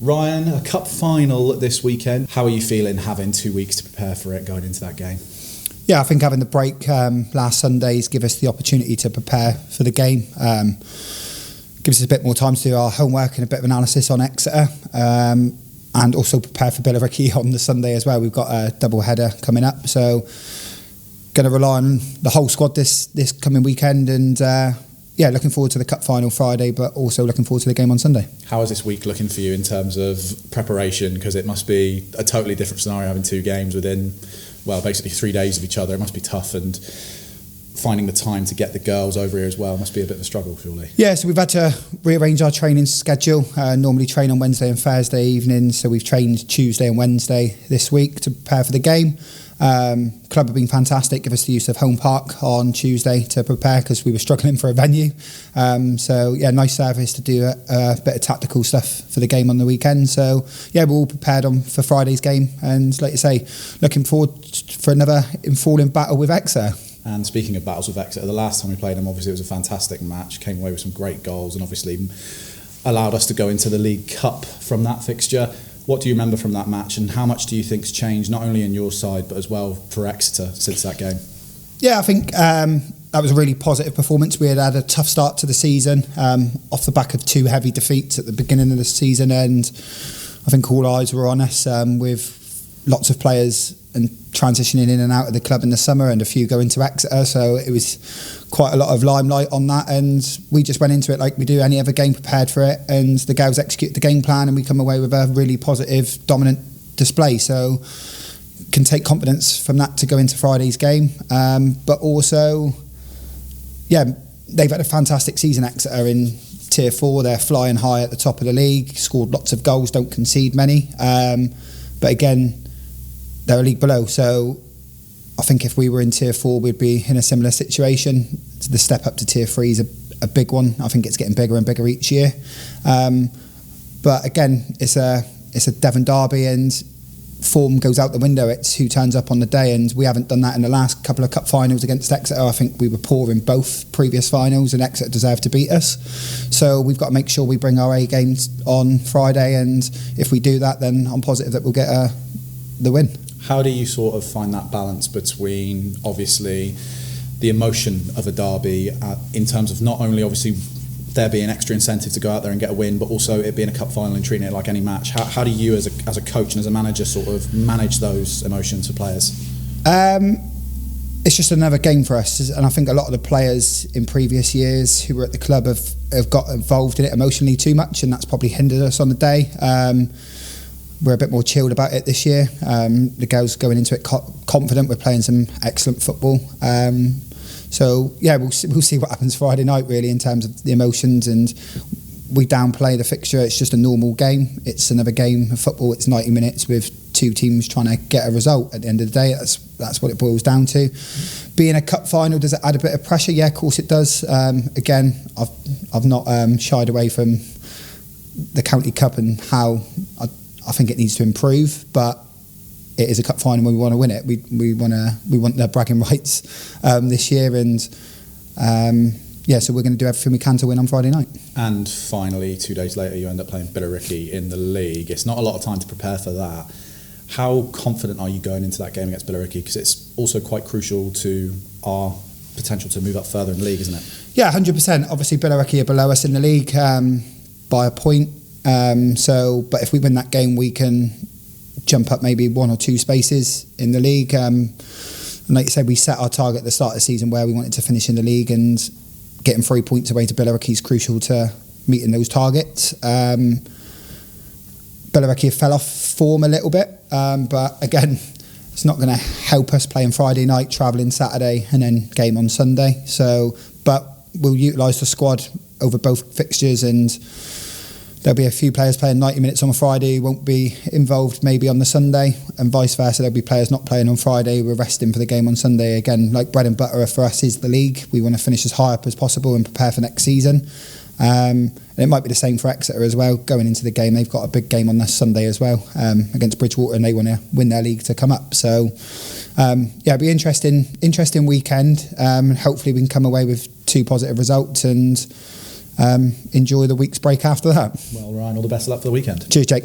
Ryan, a cup final this weekend. How are you feeling having 2 weeks to prepare for it going into that game? Yeah, I think having the break last Sundays give us the opportunity to prepare for the game. Gives us a bit more time to do our homework and a bit of analysis on Exeter, and also prepare for Billericay on the Sunday as well. We've got a double header coming up, so going to rely on the whole squad this coming weekend, and looking forward to the cup final Friday, but also looking forward to the game on Sunday. How is this week looking for you in terms of preparation? Because it must be a totally different scenario having 2 games within, well, basically 3 days of each other. It must be tough, and finding the time to get the girls over here as well must be a bit of a struggle, surely. Yeah, so we've had to rearrange our training schedule. Normally train on Wednesday and Thursday evenings, so we've trained Tuesday and Wednesday this week to prepare for the game. Club have been fantastic, give us the use of Home Park on Tuesday to prepare because we were struggling for a venue. Nice service to do a bit of tactical stuff for the game on the weekend. So yeah, we're all prepared for Friday's game, and like you say, looking forward for another enthralling battle with Exeter. And speaking of battles with Exeter, the last time we played them, obviously it was a fantastic match, came away with some great goals and obviously allowed us to go into the League Cup from that fixture. What do you remember from that match, and how much do you think's changed, not only on your side but as well for Exeter since that game? Yeah, I think that was a really positive performance. We had a tough start to the season off the back of 2 heavy defeats at the beginning of the season, and I think all eyes were on us with lots of players and transitioning in and out of the club in the summer, and a few going to Exeter, so it was quite a lot of limelight on that, and we just went into it like we do any other game, prepared for it, and the girls execute the game plan, and we come away with a really positive, dominant display. So can take confidence from that to go into Friday's game, but also they've had a fantastic season, Exeter, in Tier 4. They're flying high at the top of the league, scored lots of goals, don't concede many, but again, they're a league below, so I think if we were in Tier 4 we'd be in a similar situation. The step up to Tier 3 is a big one. I think it's getting bigger and bigger each year, but again, it's a Devon derby, and form goes out the window. It's who turns up on the day, and we haven't done that in the last couple of cup finals against Exeter. I think we were poor in both previous finals, and Exeter deserved to beat us, so we've got to make sure we bring our A games on Friday, and if we do that, then I'm positive that we'll get the win. How do you sort of find that balance between obviously the emotion of a derby in terms of not only obviously there being extra incentive to go out there and get a win, but also it being a cup final and treating it like any match? How do you as a coach and as a manager sort of manage those emotions for players? It's just another game for us, and I think a lot of the players in previous years who were at the club have got involved in it emotionally too much, and that's probably hindered us on the day. We're a bit more chilled about it this year. The girls going into it confident. We're playing some excellent football. So yeah, we'll see what happens Friday night really in terms of the emotions, and we downplay the fixture. It's just a normal game. It's another game of football. It's 90 minutes with 2 teams trying to get a result at the end of the day. That's what it boils down to. Being a cup final, does it add a bit of pressure? Yeah, of course it does. Again, I've not shied away from the county cup and how I think it needs to improve, but it is a cup final when we want to win it. We want the bragging rights this year, and so we're going to do everything we can to win on Friday night. And finally, 2 days later, you end up playing Billericay in the league. It's not a lot of time to prepare for that. How confident are you going into that game against Billericay? Because it's also quite crucial to our potential to move up further in the league, isn't it? Yeah, 100%. Obviously, Billericay are below us in the league by a point. But if we win that game, we can jump up maybe 1 or 2 spaces in the league. And like you said, we set our target at the start of the season where we wanted to finish in the league, and getting 3 points away to Billericay is crucial to meeting those targets. Billericay fell off form a little bit, but again, it's not going to help us playing Friday night, travelling Saturday, and then game on Sunday. But we'll utilise the squad over both fixtures, and there'll be a few players playing 90 minutes on a Friday who won't be involved maybe on the Sunday, and vice versa. There'll be players not playing on Friday, we're resting for the game on Sunday. Again, like bread and butter for us is the league. We want to finish as high up as possible and prepare for next season. And it might be the same for Exeter as well. Going into the game, they've got a big game on this Sunday as well against Bridgewater, and they want to win their league to come up. So it'll be interesting weekend. Hopefully we can come away with 2 positive results, and enjoy the week's break after that. Well, Ryan, all the best of luck for the weekend. Cheers, Jake.